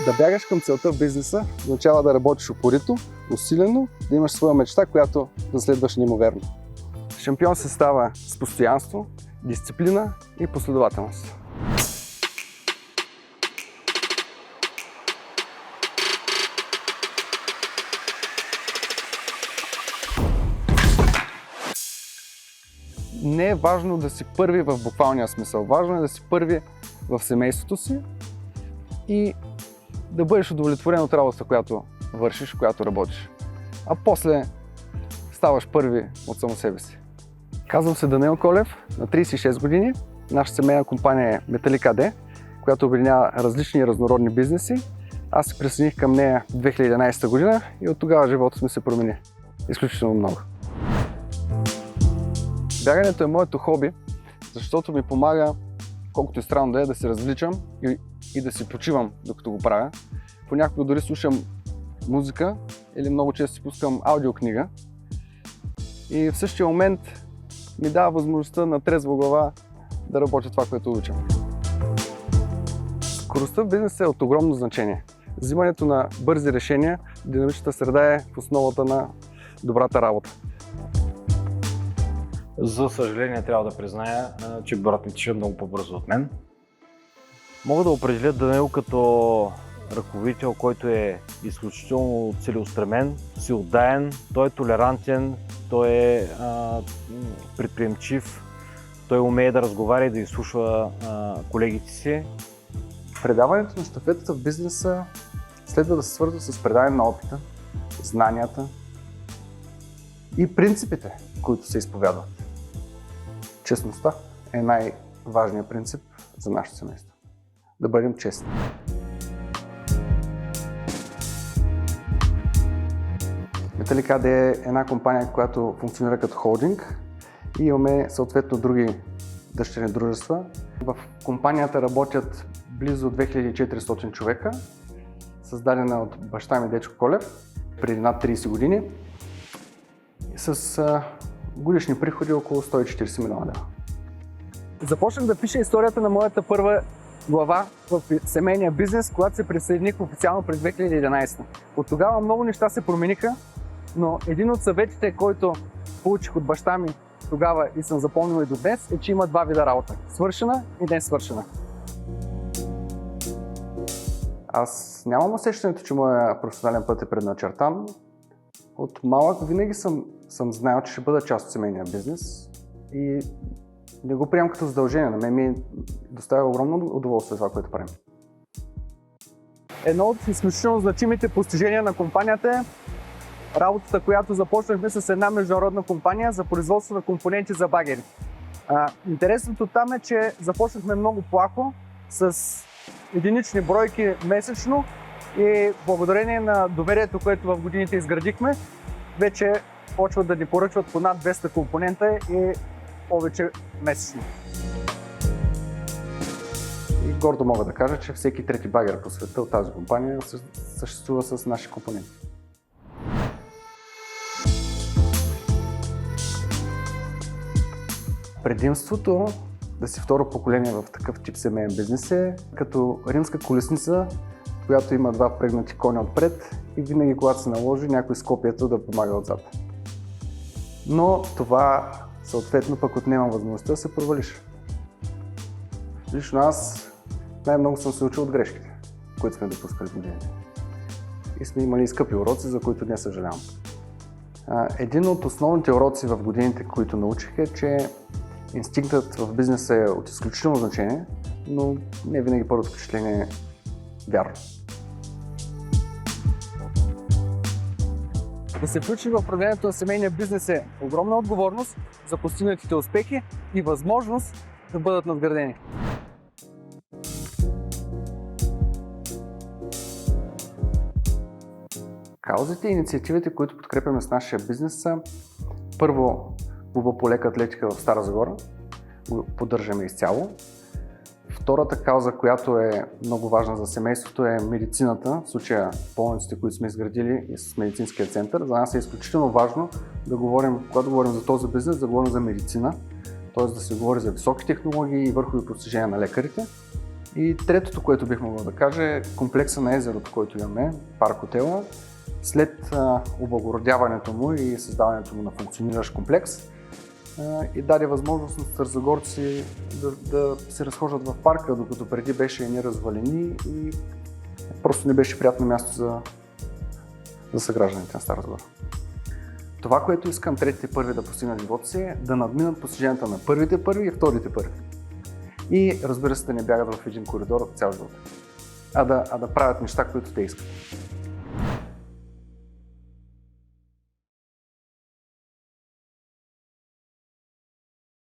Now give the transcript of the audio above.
Да бягаш към целта в бизнеса означава да работиш упорито, усилено, да имаш своя мечта, която да следваш неимоверно. Шампион се става с постоянство, дисциплина и последователност. Не е важно да си първи в буквалния смисъл. Важно е да си първи в семейството си и да бъдеш удовлетворен от работата, която вършиш, която работиш. А после ставаш първи от само себе си. Казвам се Даниел Колев, на 36 години. Наша семейна компания е Металик АД, която обединява различни разнородни бизнеси. Аз се присъединих към нея в 2011 година и от тогава живота ми се промени изключително много. Бягането е моето хоби, защото ми помага, колкото и странно да се развличам и да си почивам докато го правя. Понякога дори слушам музика или много често си пускам аудиокнига и в същия момент ми дава възможността на трезва глава да работя това, което обичам. Скоростта в бизнеса е от огромно значение. Взимането на бързи решения, динамичната среда е в основата на добрата работа. За съжаление трябва да призная, че брат ми тича много по-бързо от мен. Мога да определя Даниел като ръководител, който е изключително целеустремен, всеотдаен, той е толерантен, той е предприемчив, той умее да разговаря и да изслушва колегите си. Предаването на щафетата в бизнеса следва да се свързва с предаване на опита, знанията и принципите, които се изповядват. Честността е най-важният принцип за нашето семейство. Да бъдем честни. Металик АД е една компания, която функционира като холдинг и имаме съответно други дъщерни дружества. В компанията работят близо 2400 човека, създадена от баща ми Дечко Колев преди над 30 години с годишни приходи около 140 милиона лева. Започнах да пиша историята на моята първа глава в семейния бизнес, когато се присъединих официално през 2011. От тогава много неща се промениха, но един от съветите, който получих от баща ми тогава и съм запомнил и до днес, е, че има два вида работа – свършена и несвършена. Аз нямам усещането, че моят професионален път е предначертан. От малък винаги съм знаел, че ще бъда част от семейния бизнес и не го приемам като задължение. На мен ми доставя огромно удоволствие това, което правим. Едно от изключително значимите постижения на компанията е работата, която започнахме с една международна компания за производство на компоненти за багери. Интересното там е, че започнахме много плахо, с единични бройки месечно и благодарение на доверието, което в годините изградихме, вече почват да ни поръчват по над 200 компонента и повече месечно. И гордо мога да кажа, че всеки трети багер по света от тази компания съществува с наши компоненти. Предимството да си второ поколение в такъв тип семейен бизнес е като римска колесница, която има два впрегнати коня отпред и винаги, когато се наложи, някой с копието да помага отзад. Но това съответно пък отнема възможността да се провалиш. Лично аз най-много съм се учил от грешките, които сме допускали в годините. И сме имали скъпи уроци, за които не съжалявам. Един от основните уроци в годините, които научих е, че инстинктът в бизнеса е от изключително значение, но не винаги първото впечатление е вярно. Да се включи в управлението на семейния бизнес е огромна отговорност за постигнатите успехи и възможност да бъдат надградени. Каузите и инициативите, които подкрепяме с нашия бизнес са: първо, клуба по лека атлетика в Стара Загора, го поддържаме изцяло. Втората кауза, която е много важна за семейството, е медицината, в случая болниците, които сме изградили и с медицинския център. За нас е изключително важно да говорим, когато говорим за този бизнес, да говорим за медицина, т.е. да се говори за високи технологии и върхови постижения на лекарите. И третото, което бих могъл да кажа е комплекса на езерото, който имаме, парк хотела. След облагородяването му и създаването му на функциониращ комплекс, и даде възможност на старозагорци да се разхождат в парка, докато преди беше едни развалини и просто не беше приятно място за съгражданите на Стара Загора. Това, което искам третите първи да постигнат живота си, е да надминат постиженията на първите първи и вторите първи. И разбира се, да не бягат в един коридор цял живот, а да правят неща, които те искат.